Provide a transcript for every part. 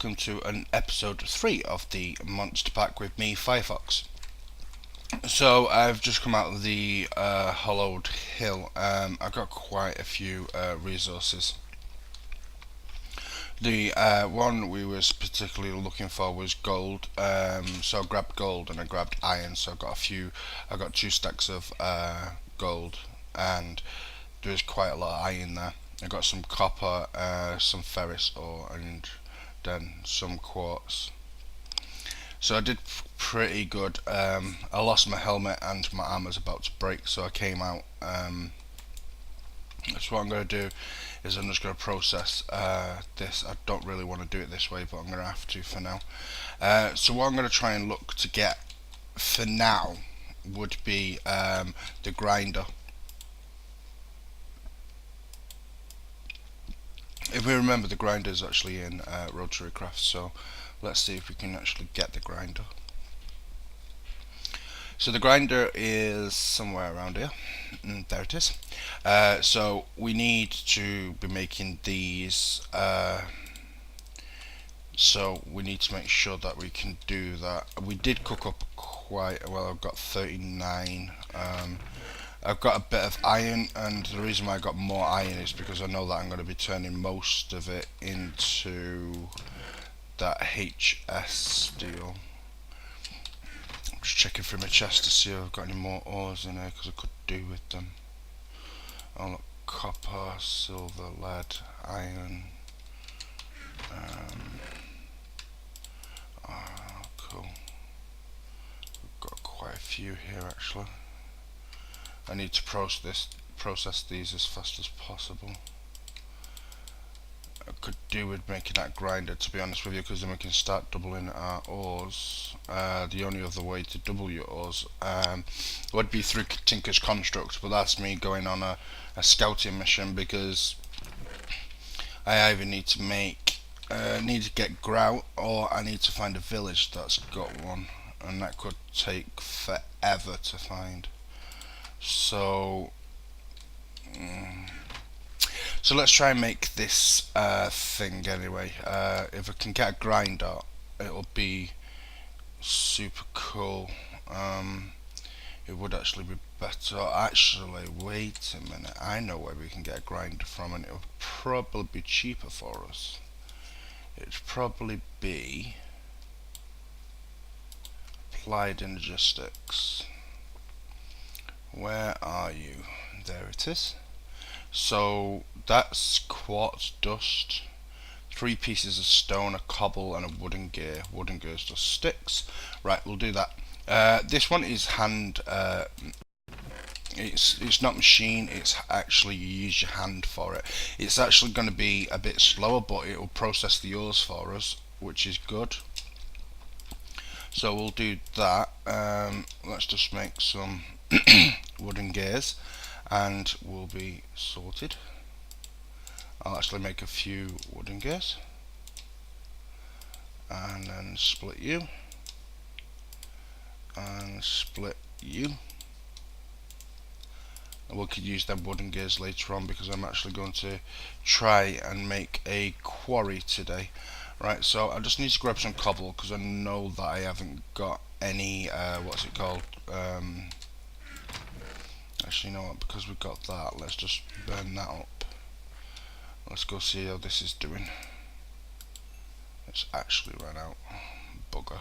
welcome to an episode 3 of the Monster Pack with me, Firefox. So I've just come out of the hollowed hill. I've got quite a few resources. The one we was particularly looking for was gold, so I grabbed gold and I grabbed iron. So I got 2 stacks of gold, and there's quite a lot of iron there. I got some copper, some ferrous ore, and then some quartz. So I did pretty good. I lost my helmet and my armor's about to break, so I came out. So what I'm going to do is I'm just going to process this. I don't really want to do it this way, but I'm going to have to for now. So what I'm going to try and look to get for now would be the grinder. If we remember, the grinder is actually in Rotary Craft, so let's see if we can actually get the grinder. So the grinder is somewhere around here, and there it is. So we need to be making these, so we need to make sure that we can do that. We did cook up quite well. I've got 39. I've got a bit of iron, and the reason why I got more iron is because I know that I'm going to be turning most of it into that HS steel. I'm just checking through my chest to see if I've got any more ores in there, because I could do with them. Oh look, copper, silver, lead, iron. Oh, cool. We've got quite a few here actually. I need to process these as fast as possible. I could do with making that grinder, to be honest with you, because then we can start doubling our ores. The only other way to double your ores would be through Tinker's Construct, but that's me going on a scouting mission, because I either need to get grout, or I need to find a village that's got one, and that could take forever to find. So let's try and make this thing anyway. If I can get a grinder, it'll be super cool. It would actually be better. Actually, wait a minute. I know where we can get a grinder from, and it'll probably be cheaper for us. It'd probably be Applied Logistics. Where are you? There it is. So that's quartz dust, 3 pieces of stone, a cobble, and a wooden gear. Wooden gear is just sticks. Right, we'll do that. This one is hand. It's not machine. It's actually, you use your hand for it. It's actually going to be a bit slower, but it will process the ores for us, which is good. So we'll do that. Let's just make some wooden gears, and we'll be sorted. I'll actually make a few wooden gears, and then split you, and split you. And we could use them wooden gears later on, because I'm actually going to try and make a quarry today. Right, so I just need to grab some cobble, because I know that I haven't got any, what's it called, actually, you know what, because we've got that, let's just burn that up. Let's go see how this is doing. It's actually run out. Bugger.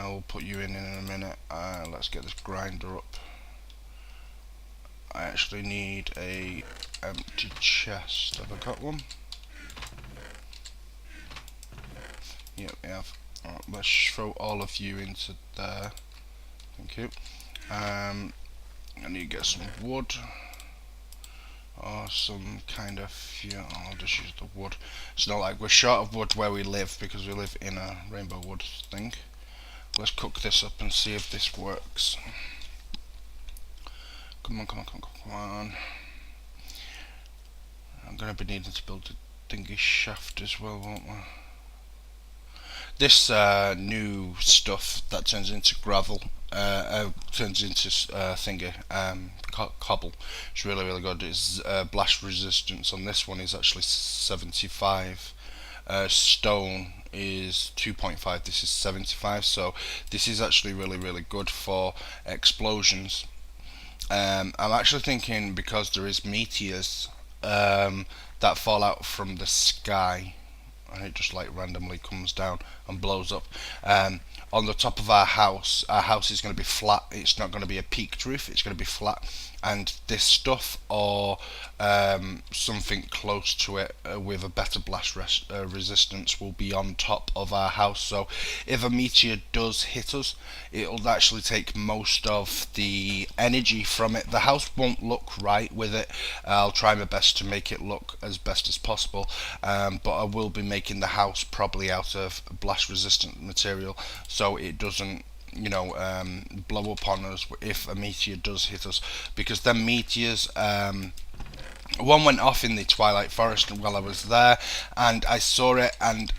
We'll put you in a minute. Let's get this grinder up. I actually need a empty chest. Have I got one? Yep, we have. Alright, let's throw all of you into there. Thank you. I need to get some wood, or some kind of fuel. I'll just use the wood. It's not like we're short of wood where we live, because we live in a rainbow wood thing. Let's cook this up and see if this works. Come on, come on, come on, come on. I'm going to be needing to build a thingy shaft as well, won't we? This new stuff that turns into gravel, turns into cobble. It's really, really good. It's blast resistance on this one is actually 75, stone is 2.5, this is 75, so this is actually really good for explosions. I'm actually thinking, because there is meteors that fall out from the sky, and it just like randomly comes down and blows up. On the top of our house is going to be flat. It's not going to be a peaked roof, it's going to be flat, and this stuff, or something close to it with a better blast resistance, will be on top of our house. So if a meteor does hit us, it'll actually take most of the energy from it. The house won't look right with it. I'll try my best to make it look as best as possible, but I will be making the house probably out of blast resistant material, so it doesn't blow up on us if a meteor does hit us. Because then meteors, one went off in the Twilight Forest while I was there, and I saw it, and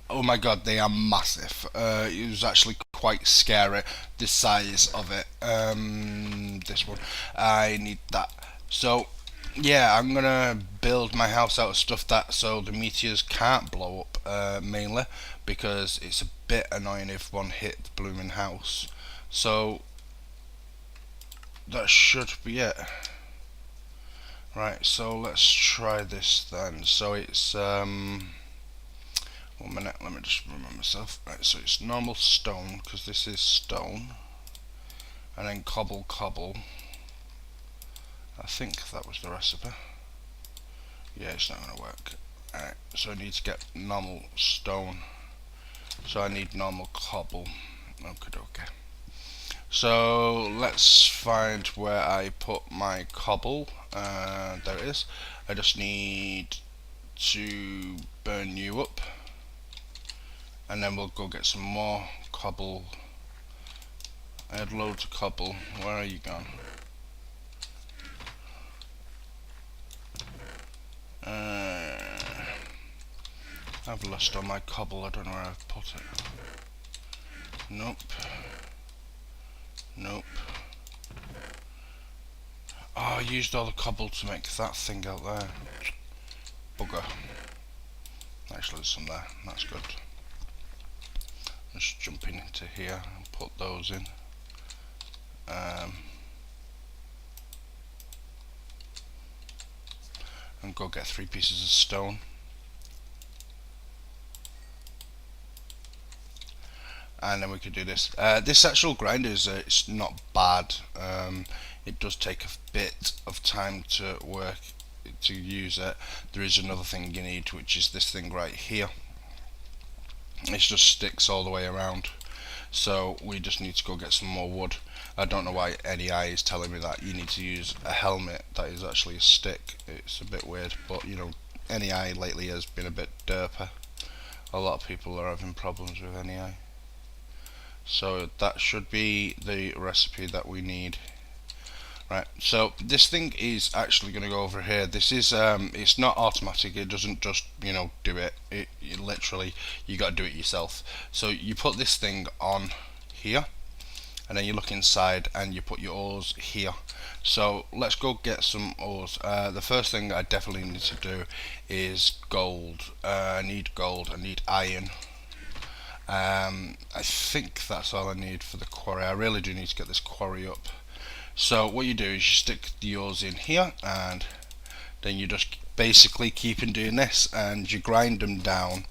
oh my god, they are massive. It was actually quite scary, the size of it. This one, I need that. So yeah, I'm gonna build my house out of stuff that so the meteors can't blow up, mainly because it's a bit annoying if one hit the blooming house. So that should be it. Right, so let's try this then. So it's 1 minute, let me just remember myself. Right, so it's normal stone, because this is stone, and then cobble. I think that was the recipe. Yeah, it's not gonna work. Alright, so I need to get normal stone. So I need normal cobble. Okay. So let's find where I put my cobble. There it is. I just need to burn you up, and then we'll go get some more cobble. I had loads of cobble. Where are you gone? I've lost all my cobble. I don't know where I've put it. Nope. Oh, I used all the cobble to make that thing out there. Bugger. Actually, there's some there. That's good. Just jumping into here and put those in. And go get 3 pieces of stone. And then we could do this. This actual grinder is it's not bad. It does take a bit of time to work to use it. There is another thing you need, which is this thing right here. It just sticks all the way around. So we just need to go get some more wood. I don't know why NEI is telling me that you need to use a helmet that is actually a stick. It's a bit weird, but you know, NEI lately has been a bit derper. A lot of people are having problems with NEI. So that should be the recipe that we need. Right, so this thing is actually going to go over here. This is it's not automatic. It doesn't just do it. It literally, you got to do it yourself. So you put this thing on here, and then you look inside and you put your ores here. So let's go get some ores. The first thing I definitely need to do is gold. I need gold. I need iron. I think that's all I need for the quarry. I really do need to get this quarry up. So what you do is you stick the ores in here, and then you just basically keep on doing this, and you grind them down.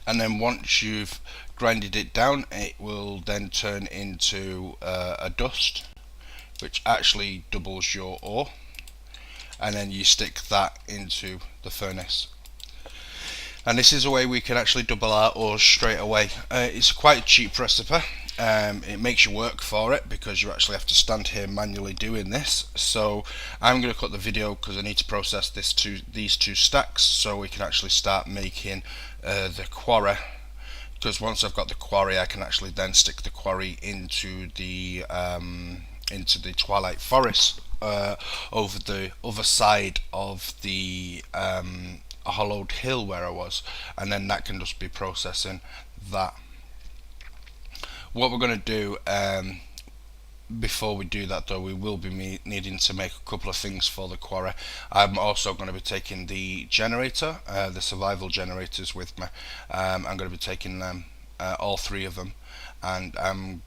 And then once you've grinded it down, it will then turn into a dust, which actually doubles your ore. And then you stick that into the furnace. And this is a way we can actually double our ores straight away. It's quite a cheap recipe. It makes you work for it because you actually have to stand here manually doing this. So I'm going to cut the video because I need to process these two stacks so we can actually start making the quarry. Because once I've got the quarry, I can actually then stick the quarry into the Twilight Forest over the other side of the a hollowed hill where I was, and then that can just be processing that. What we're going to do before we do that though, we will be needing to make a couple of things for the quarry. I'm also going to be taking the generator, the survival generators with me. I'm going to be taking them, all three of them, and I'm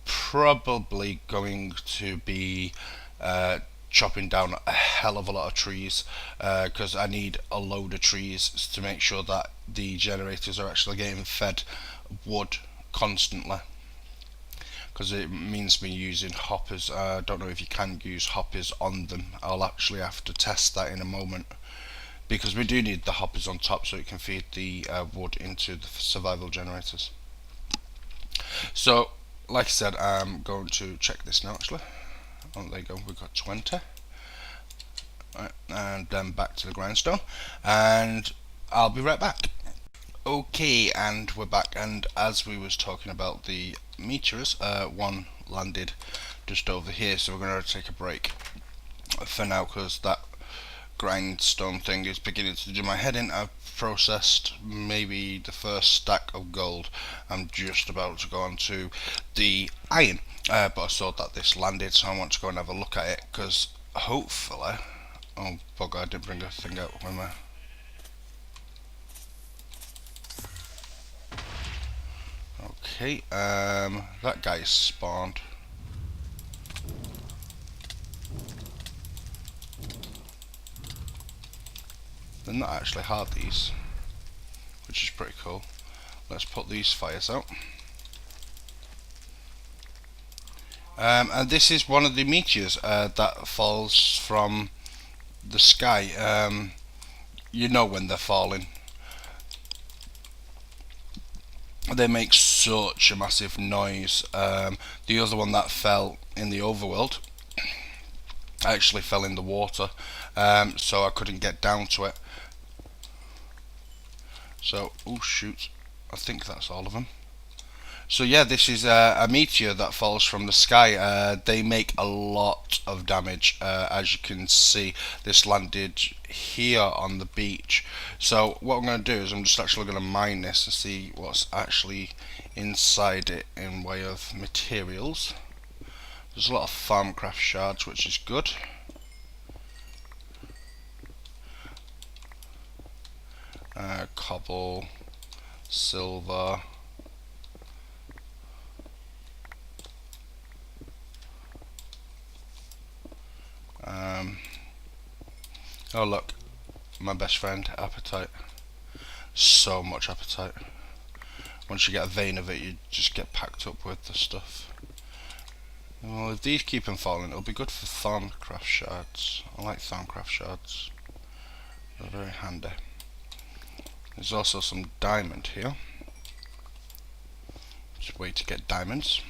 probably going to be chopping down a hell of a lot of trees, because I need a load of trees to make sure that the generators are actually getting fed wood constantly, because it means me using hoppers. I don't know if you can use hoppers on them. I'll actually have to test that in a moment, because we do need the hoppers on top so it can feed the wood into the survival generators. So like I said, I'm going to check this now actually. Oh, there you go, we've got 20. Right, and then back to the grindstone, and I'll be right back. Okay, and we're back, and as we was talking about the meteors, one landed just over here, so we're going to take a break for now because that grindstone thing is beginning to do my head in. I've processed maybe the first stack of gold. I'm just about to go on to the iron, but I saw that this landed, so I want to go and have a look at it, because hopefully... Oh bugger, I didn't bring a thing out with me. Okay, that guy spawned. They're not actually hard, these, which is pretty cool. Let's put these fires out. And this is one of the meteors that falls from the sky. You know when they're falling. They make such a massive noise. The other one that fell in the overworld actually fell in the water, so I couldn't get down to it. So, oh shoot, I think that's all of them. So yeah, this is a meteor that falls from the sky. They make a lot of damage, as you can see. This landed here on the beach. So what I'm going to do is I'm just actually going to mine this and see what's actually inside it in way of materials. There's a lot of farmcraft shards, which is good. Cobble, silver. Oh look, my best friend, appetite. So much appetite. Once you get a vein of it, you just get packed up with the stuff. Well, if these keep on falling, it'll be good for thorncraft shards. I like thorncraft shards. They're very handy. There's also some diamond here. Just wait to get diamonds.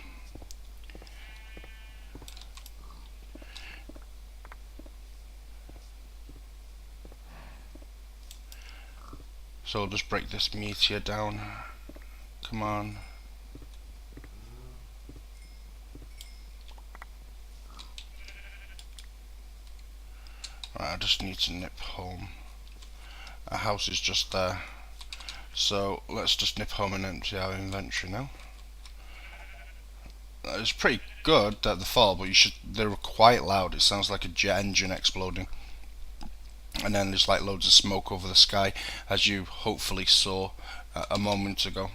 So I'll just break this meteor down. Come on. Right, I just need to nip home. Our house is just there. So let's just nip home and empty our inventory now. It's pretty good that they fall, but they're quite loud. It sounds like a jet engine exploding. And then there's like loads of smoke over the sky, as you hopefully saw a moment ago.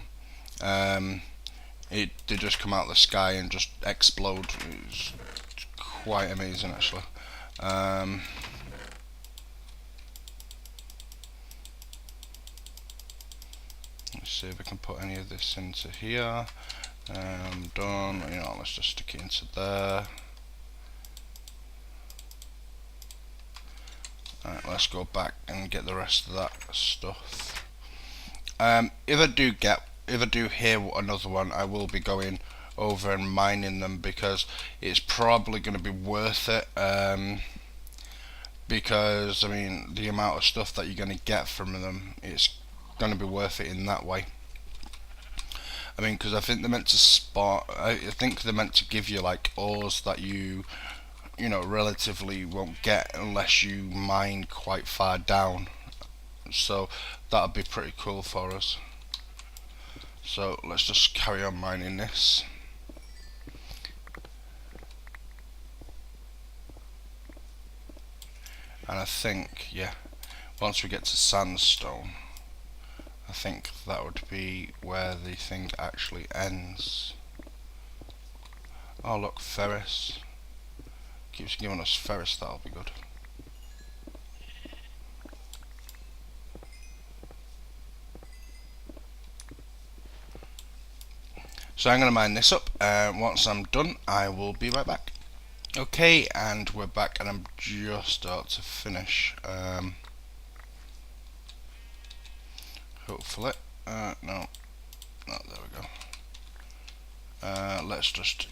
They just come out of the sky and just explode. It's quite amazing actually. Let's see if I can put any of this into here. Done. You know, let's just stick it into there. Alright, let's go back and get the rest of that stuff. If I do hear another one, I will be going over and mining them, because it's probably going to be worth it. Because I mean, the amount of stuff that you're going to get from them, it's going to be worth it in that way. I mean, because I think they're meant to spot. I think they're meant to give you like ores that you know, relatively won't get unless you mine quite far down. So that'd be pretty cool for us. So let's just carry on mining this. And I think, yeah, once we get to sandstone, I think that would be where the thing actually ends. Oh look, ferrous. Keeps giving us ferrous, that'll be good. So I'm going to mine this up, and once I'm done I will be right back. Okay, and we're back, and I'm just about to finish. Hopefully. No, there we go. Let's just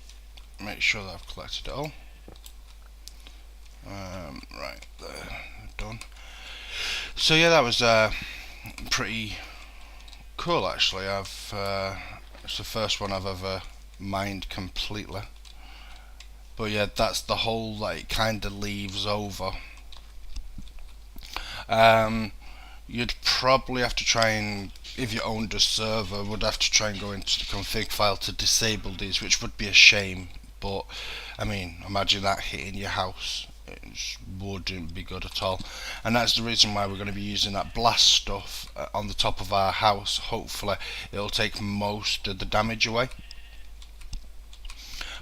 make sure that I've collected it all. Right, there, done. So yeah, that was pretty cool actually. It's the first one I've ever mined completely. But yeah, that's the hole that it kind of leaves over. You'd probably have to try and, if you owned a server, would have to try and go into the config file to disable these, which would be a shame. But I mean, imagine that hitting your house. It wouldn't be good at all. And that's the reason why we're going to be using that blast stuff on the top of our house. Hopefully it'll take most of the damage away.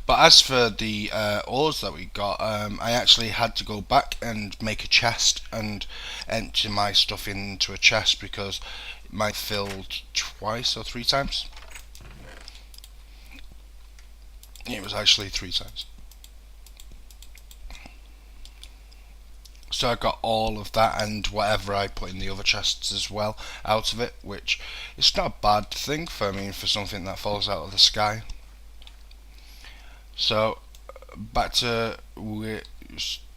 But as for the ores that we got, I actually had to go back and make a chest and empty my stuff into a chest because mine filled twice or 3 times. It was actually 3 times. So I got all of that and whatever I put in the other chests as well out of it, which it's not a bad thing for me for something that falls out of the sky. So back to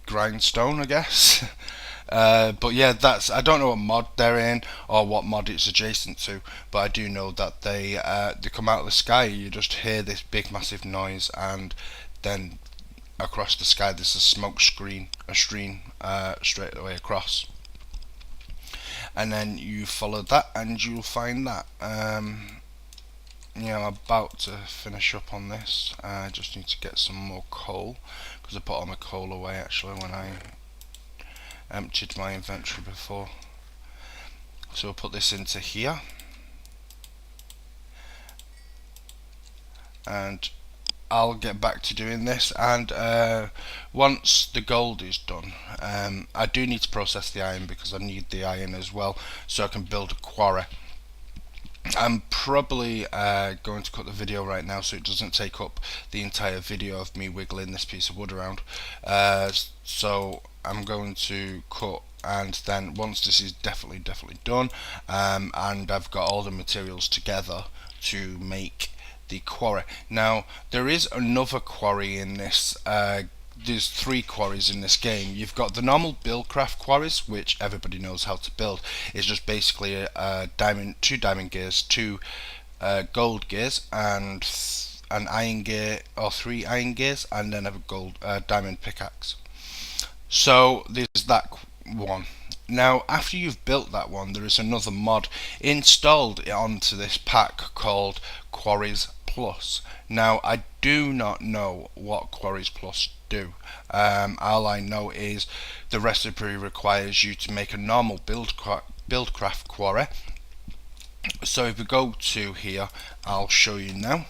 grindstone, I guess. But yeah, I don't know what mod they're in or what mod it's adjacent to, but I do know that they come out of the sky. You just hear this big massive noise, and then across the sky there's a smoke stream straight away across, and then you follow that and you'll find that. Yeah, I'm about to finish up on this. I just need to get some more coal because I put all my coal away actually when I emptied my inventory before. So we'll put this into here, and I'll get back to doing this. And once the gold is done, I do need to process the iron because I need the iron as well so I can build a quarry. I'm probably going to cut the video right now so it doesn't take up the entire video of me wiggling this piece of wood around. So I'm going to cut, and then once this is definitely done, and I've got all the materials together to make the quarry. Now there is another quarry in this. There's 3 quarries in this game. You've got the normal buildcraft quarries, which everybody knows how to build. It's just basically a diamond, 2 diamond gears, 2 gold gears, and an iron gear or 3 iron gears, and then a gold diamond pickaxe. So there's that one. Now after you've built that one, there is another mod installed onto this pack called Quarries Plus. Now I do not know what Quarries Plus do. All I know is the recipe requires you to make a normal buildcraft quarry. So if we go to here, I'll show you now.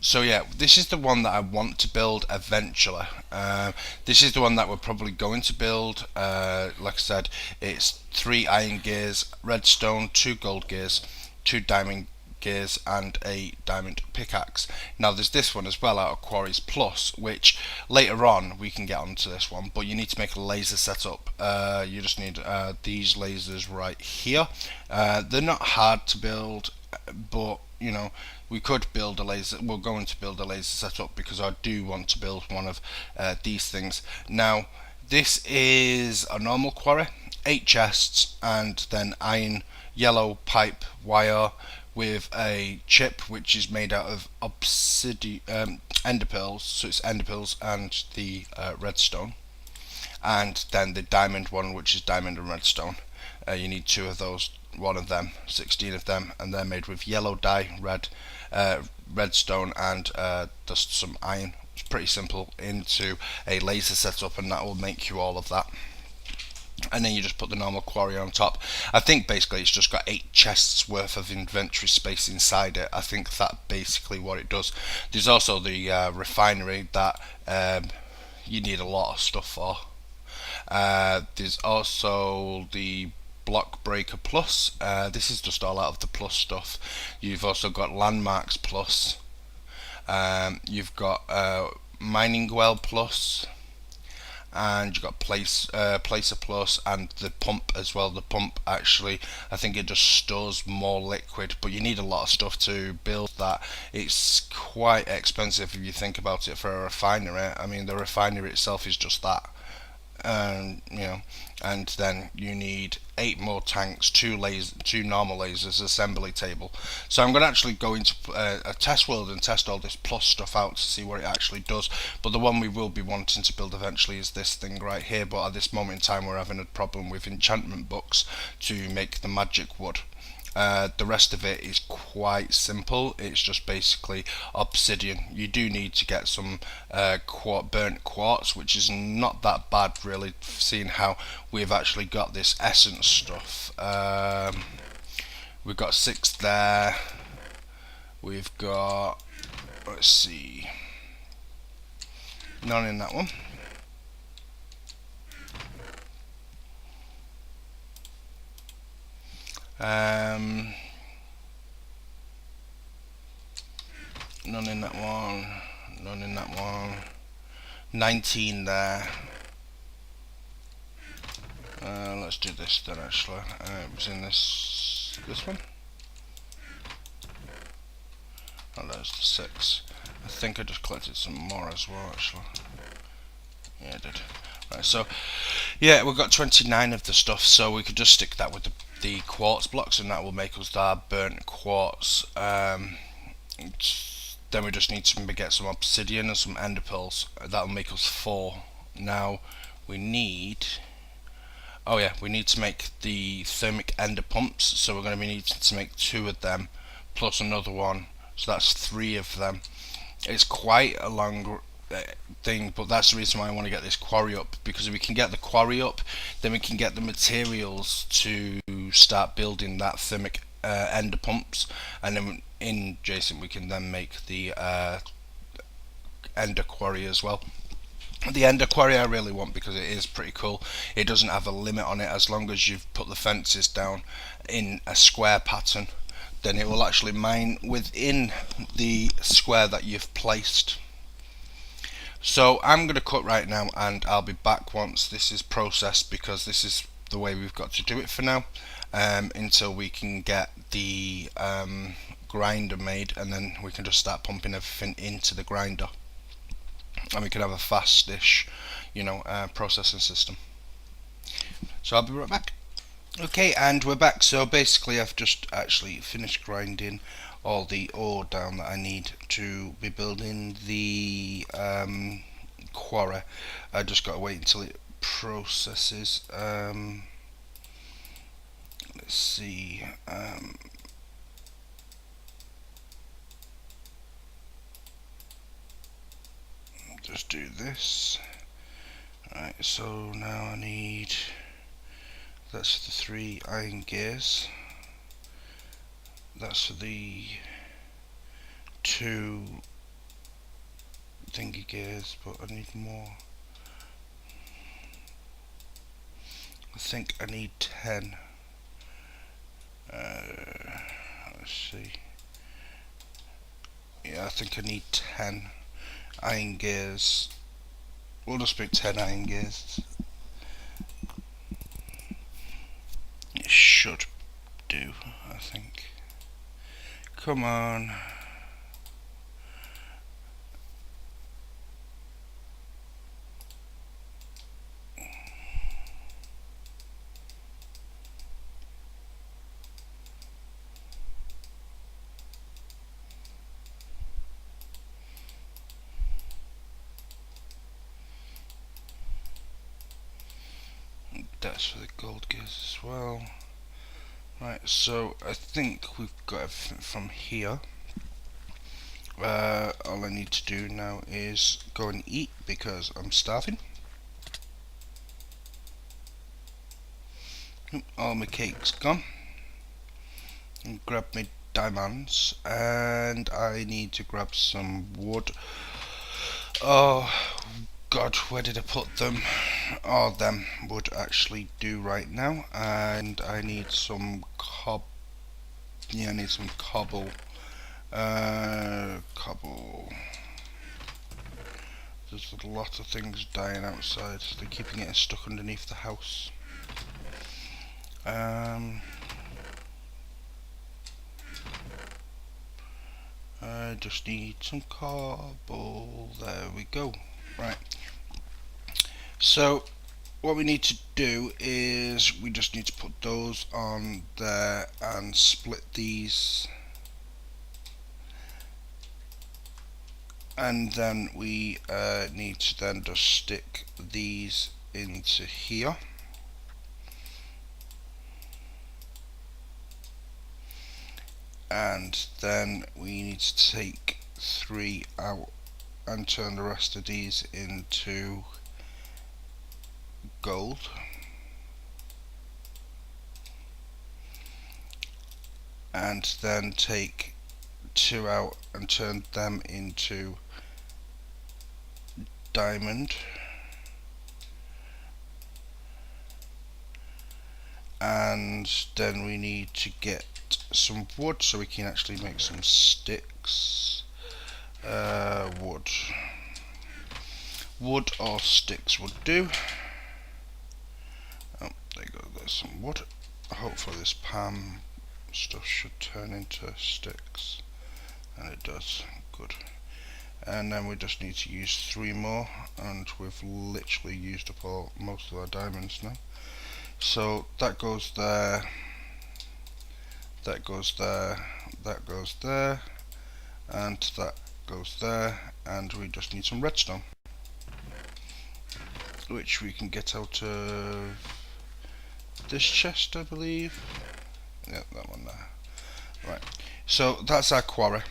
So yeah, this is the one that I want to build eventually. This is the one that we're probably going to build. Like I said, it's 3 iron gears, redstone, 2 gold gears, 2 diamond gears, and a diamond pickaxe. Now there's this one as well out of Quarries Plus, which later on we can get onto this one, but you need to make a laser setup. You just need these lasers right here. They're not hard to build, but you know, we could build a laser. We're going to build a laser setup because I do want to build one of these things. Now this is a normal quarry, 8 chests, and then iron, yellow pipe wire with a chip which is made out of obsidian, ender pearls. So it's ender pearls and the redstone, and then the diamond one, which is diamond and redstone. You need 2 of those, 1 of them, 16 of them, and they're made with yellow dye, red, redstone and just some iron. It's pretty simple, into a laser setup, and that will make you all of that. And then you just put the normal quarry on top. I think basically it's just got 8 chests worth of inventory space inside it. I think that's basically what it does. There's also the refinery that you need a lot of stuff for. There's also the block breaker plus. This is just all out of the plus stuff. You've also got landmarks plus. You've got mining well plus, and you've got placer plus, and the pump as well. The pump, actually, I think it just stores more liquid, but you need a lot of stuff to build that. It's quite expensive if you think about it for a refinery. I mean, the refinery itself is just that. And then you need 8 more tanks, 2 normal lasers, assembly table. So I'm going to actually go into a test world and test all this plus stuff out to see what it actually does. But the one we will be wanting to build eventually is this thing right here, but at this moment in time we're having a problem with enchantment books to make the magic wood. The rest of it is quite simple. It's just basically obsidian. You do need to get some burnt quartz, which is not that bad really, seeing how we've actually got this essence stuff. We've got 6 there. We've got, let's see, none in that one. None in that one, none in that one. 19 there. Let's do this then, actually. It was in this one. Oh, there's the 6. I think I just collected some more as well, actually. Yeah, I did. Right, so yeah, we've got 29 of the stuff, so we could just stick that with the quartz blocks, and that will make us our burnt quartz. Then we just need to get some obsidian and some ender pearls. That'll make us 4. Now we need, oh yeah, we need to make the thermic ender pumps, so we're going to be needing to make 2 of them plus another one, so that's 3 of them. It's quite a long thing, but that's the reason why I want to get this quarry up, because if we can get the quarry up, then we can get the materials to start building that thermic ender pumps, and then in adjacent we can then make the ender quarry as well. The ender quarry I really want because it is pretty cool. It doesn't have a limit on it. As long as you've put the fences down in a square pattern, then it will actually mine within the square that you've placed. So I'm going to cut right now, and I'll be back once this is processed, because this is the way we've got to do it for now, until we can get the grinder made, and then we can just start pumping everything into the grinder, and we can have a fastish, processing system. So I'll be right back. Okay, and we're back. So basically I've just actually finished grinding all the ore down that I need to be building the quarry. I just got to wait until it processes. Let's see. Just do this. Right, so now I need, that's the 3 iron gears. That's for the 2 thingy gears, but I need more. I think I need 10. Let's see. Yeah, I think I need 10 iron gears. We'll just put 10 iron gears. It should do, I think. Come on. That's for the gold gears as well. Right, so I think we've got everything from here. all I need to do now is go and eat because I'm starving. All my cake's gone. And grab my diamonds, and I need to grab some wood. Oh God, where did I put them? Oh, them would actually do right now. And I need some yeah, I need some cobble. Cobble. There's a lot of things dying outside. They're keeping it stuck underneath the house. I just need some cobble. There we go. Right. So what we need to do is we just need to put those on there and split these, and then we need to then just stick these into here. And then we need to take 3 out and turn the rest of these into gold. And then take 2 out and turn them into diamond. And then we need to get some wood so we can actually make some sticks. Wood or sticks would do. Oh, there you go, there's some wood. Hopefully this palm stuff should turn into sticks, and it does. Good. And then we just need to use 3 more, and we've literally used up most of our diamonds now. So that goes there, that goes there, that goes there, and that goes there, and we just need some redstone, which we can get out of this chest, I believe. Yeah, that one there. Right, so that's our quarry.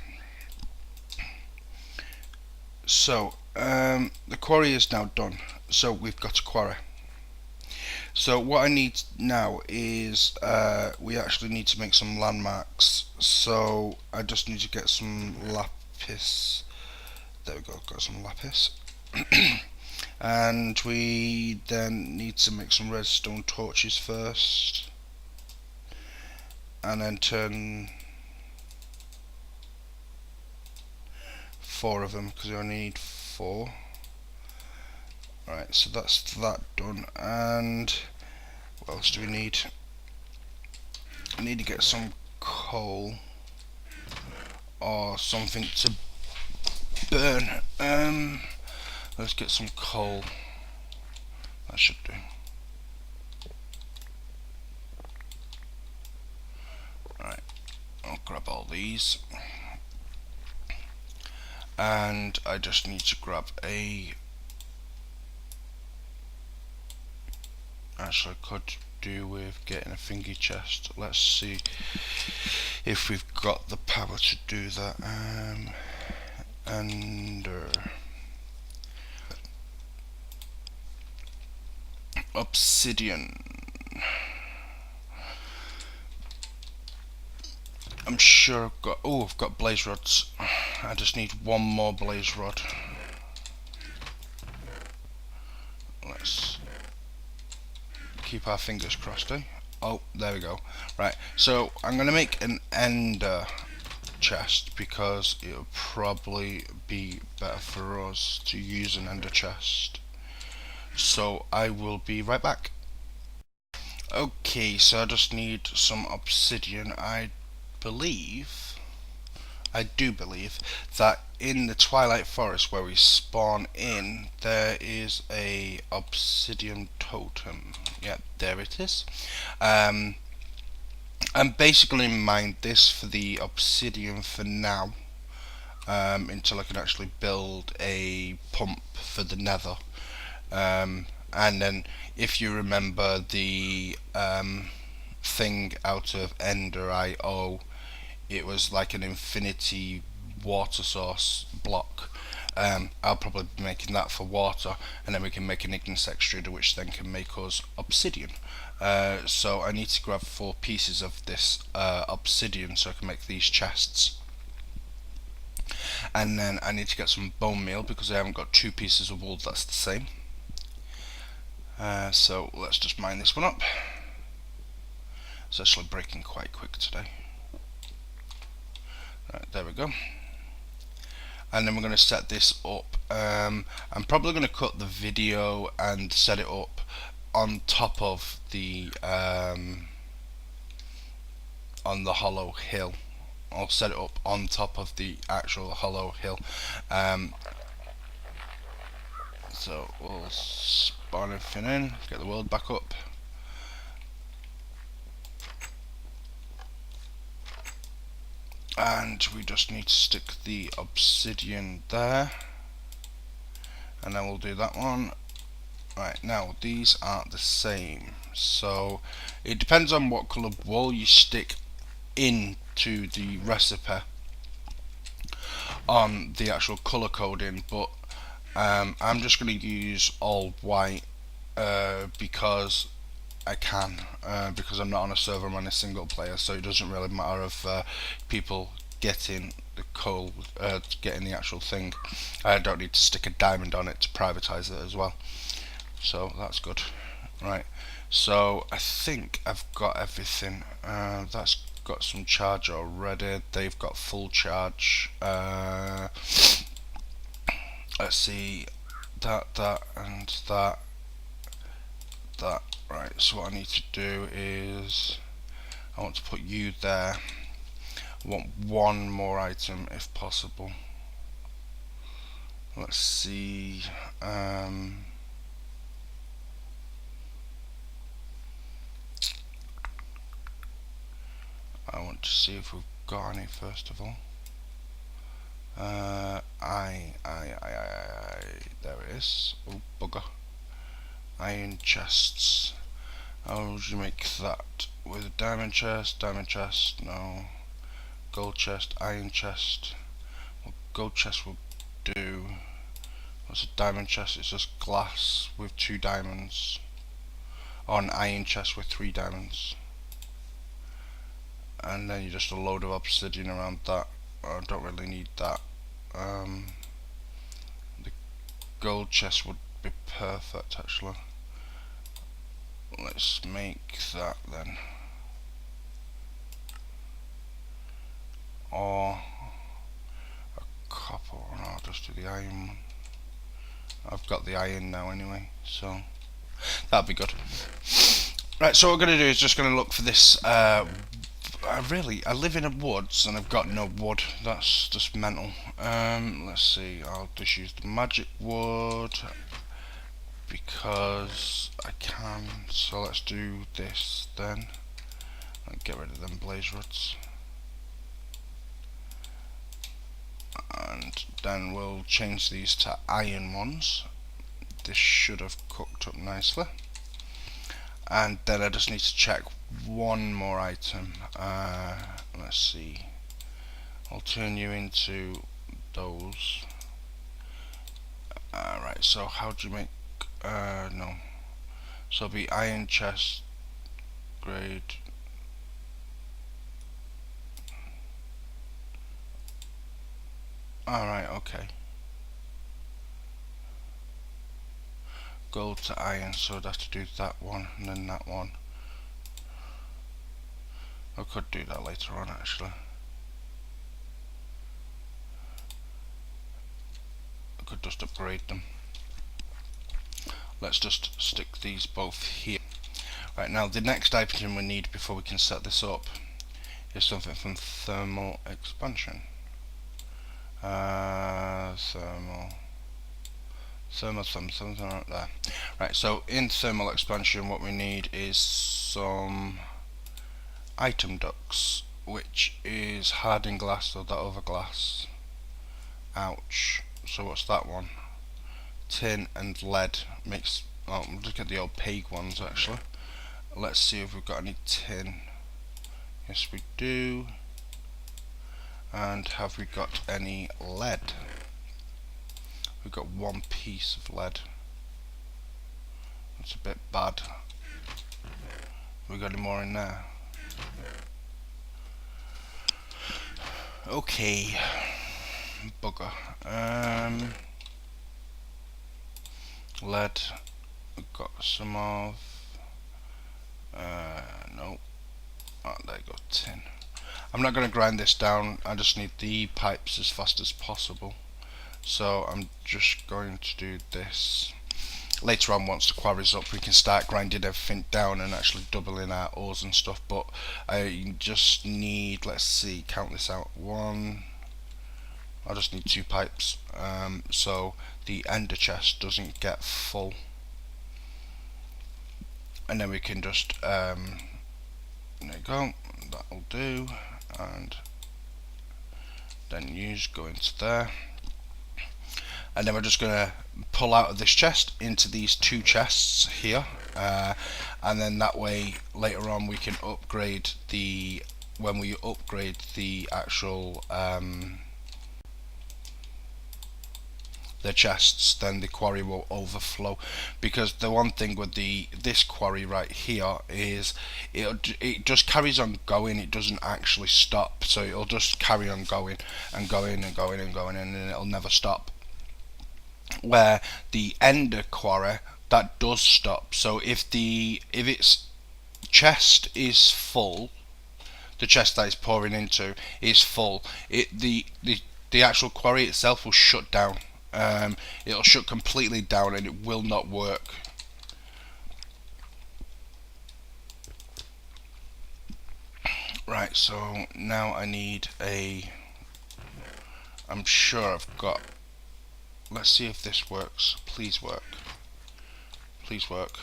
So the quarry is now done, so we've got a quarry. So what I need now is we actually need to make some landmarks. So I just need to get some lapis. There we go, got some lapis. And we then need to make some redstone torches first, and then turn 4 of them because we only need 4. Right, so that's that done. And what else do we need? I need to get some coal or something to burn. Let's get some coal. That should do. Right, I'll grab all these. And I just need to grab a... Actually, I could do with getting a thingy chest. Let's see if we've got the power to do that. Obsidian. I'm sure I've got... Oh, I've got blaze rods. I just need 1 more blaze rod. Let's keep our fingers crossed, eh? Oh, there we go. Right, so I'm going to make an ender chest because it'll probably be better for us to use an ender chest. So I will be right back. Okay, so I just need some obsidian. I do believe that in the Twilight Forest where we spawn in, there is a obsidian totem. Yeah, there it is. I'm basically mined this for the obsidian for now, until I can actually build a pump for the nether. And then if you remember the thing out of Ender.io, it was like an infinity water source block. I'll probably be making that for water, and then we can make an igneous extruder, which then can make us obsidian. So I need to grab 4 pieces of this obsidian so I can make these chests. And then I need to get some bone meal because I haven't got 2 pieces of wool that's the same. So let's just mine this one up. It's actually breaking quite quick today. Right, there we go. And then we're going to set this up. I'm probably going to cut the video and set it up on top of the on the hollow hill. I'll set it up on top of the actual hollow hill. So we'll spawn everything in, get the world back up. And we just need to stick the obsidian there, and then we'll do that one. Right, now these aren't the same, so it depends on what colour wool you stick into the recipe on the actual colour coding, but I'm just going to use all white because I can, because I'm not on a server, I'm on a single player, so it doesn't really matter if people getting the coal, getting the actual thing. I don't need to stick a diamond on it to privatize it as well, so that's good. Right, so I think I've got everything. That's got some charge already, they've got full charge. Let's see, that, and that. Right, so what I need to do is I want to put you there. I want one more item if possible. Let's see. I want to see if we've got any first of all. There it is. Oh, bugger. Iron chests. How would you make that? With a diamond chest, no. Gold chest, iron chest. Well, gold chest will do. What's a diamond chest? It's just glass with 2 diamonds. Or an iron chest with 3 diamonds. And then you just a load of obsidian around that. I don't really need that. The gold chest would be perfect actually. Let's make that then. Or a copper, no, I'll just do the iron one. I've got the iron now anyway, so that'll be good. Right, so what we're going to do is just going to look for this. I live in the woods and I've got no wood. That's just mental. Let's see, I'll just use the magic wood because I can. So let's do this then and get rid of them blaze rods, and then we'll change these to iron ones. This should have cooked up nicely, and then I just need to check one more item. Let's see, I'll turn you into those. Right, so how do you make no, so it'll be iron chest grade. Alright, okay. Gold to iron, so I'd have to do that one and then that one. I could do that later on actually. I could just upgrade them. Let's just stick these both here. Right, now the next item we need before we can set this up is something from thermal expansion. Something right there. Right, so in thermal expansion what we need is some item ducts, which is hardened glass, so that over glass. Ouch. So what's that one? Tin and lead makes, oh, look at the opaque ones actually. Let's see if we've got any tin. Yes we do. And have we got any lead? We've got one piece of lead. That's a bit bad. We got any more in there? Okay. Bugger. Lead. We've got some of. No. Oh, there you go. Tin. I'm not going to grind this down. I just need the pipes as fast as possible. So I'm just going to do this. Later on, once the quarry's up, we can start grinding everything down and actually doubling our ores and stuff. But I just need, let's see, count this out. One. I just need 2 pipes, so the ender chest doesn't get full. And then we can just, there you go, that'll do. And then use go into there. And then we're just going to pull out of this chest into these 2 chests here, and then that way later on we can upgrade the, when we upgrade the actual the chests, then the quarry will overflow. Because the one thing with this quarry right here is it just carries on going, it doesn't actually stop, so it'll just carry on going and going and going and going, and then it'll never stop. Where the ender quarry, that does stop. So if its chest is full, the chest that it's pouring into is full, the actual quarry itself will shut down. It'll shut completely down and it will not work. Right, so now I need I'm sure I've got, let's see if this works. Please work. Please work.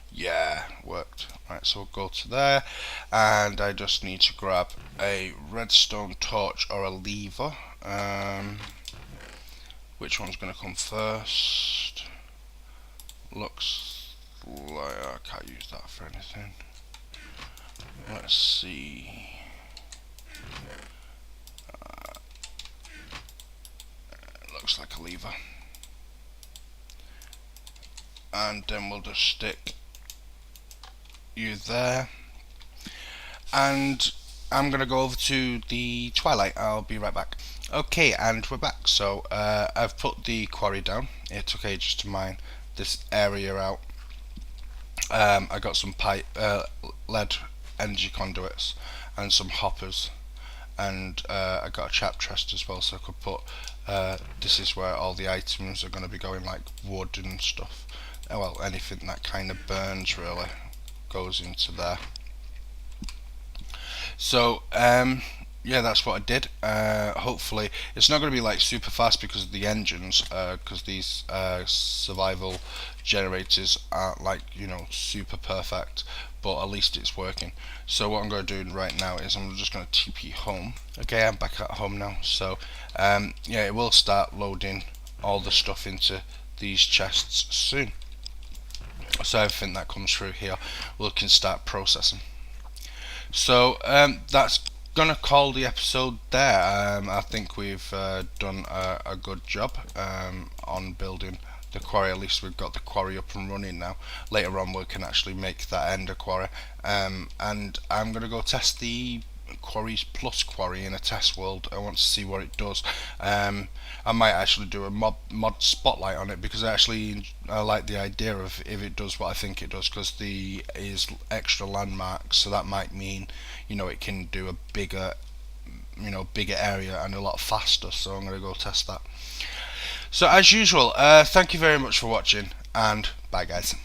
Yeah, worked. Right, so we'll go to there, and I just need to grab a redstone torch or a lever. Which one's going to come first? Looks like I can't use that for anything. Let's see. Looks like a lever. And then we'll just stick you there. And I'm going to go over to the twilight. I'll be right back. Okay, and we're back. So I've put the quarry down. It took ages to mine this area out. I got some lead energy conduits and some hoppers, and I got a chap chest as well, so I could put this is where all the items are going to be going, like wood and stuff. Well, anything that kind of burns really goes into there. So yeah, that's what I did. Hopefully it's not going to be like super fast because of the engines, because these survival generators aren't like, you know, super perfect, but at least it's working. So what I'm going to do right now is I'm just going to TP home. Okay, I'm back at home now. So yeah, it will start loading all the stuff into these chests soon. So everything that comes through here we can start processing. So that's gonna call the episode there. I think we've done a good job on building the quarry. At least we've got the quarry up and running now. Later on we can actually make that ender quarry, and I'm gonna go test the quarries plus quarry in a test world. I want to see what it does. I might actually do a mod spotlight on it, because I like the idea of if it does what I think it does, because the is extra landmarks, so that might mean, you know, it can do a bigger area and a lot faster. So I'm going to go test that. So as usual, thank you very much for watching, and bye guys.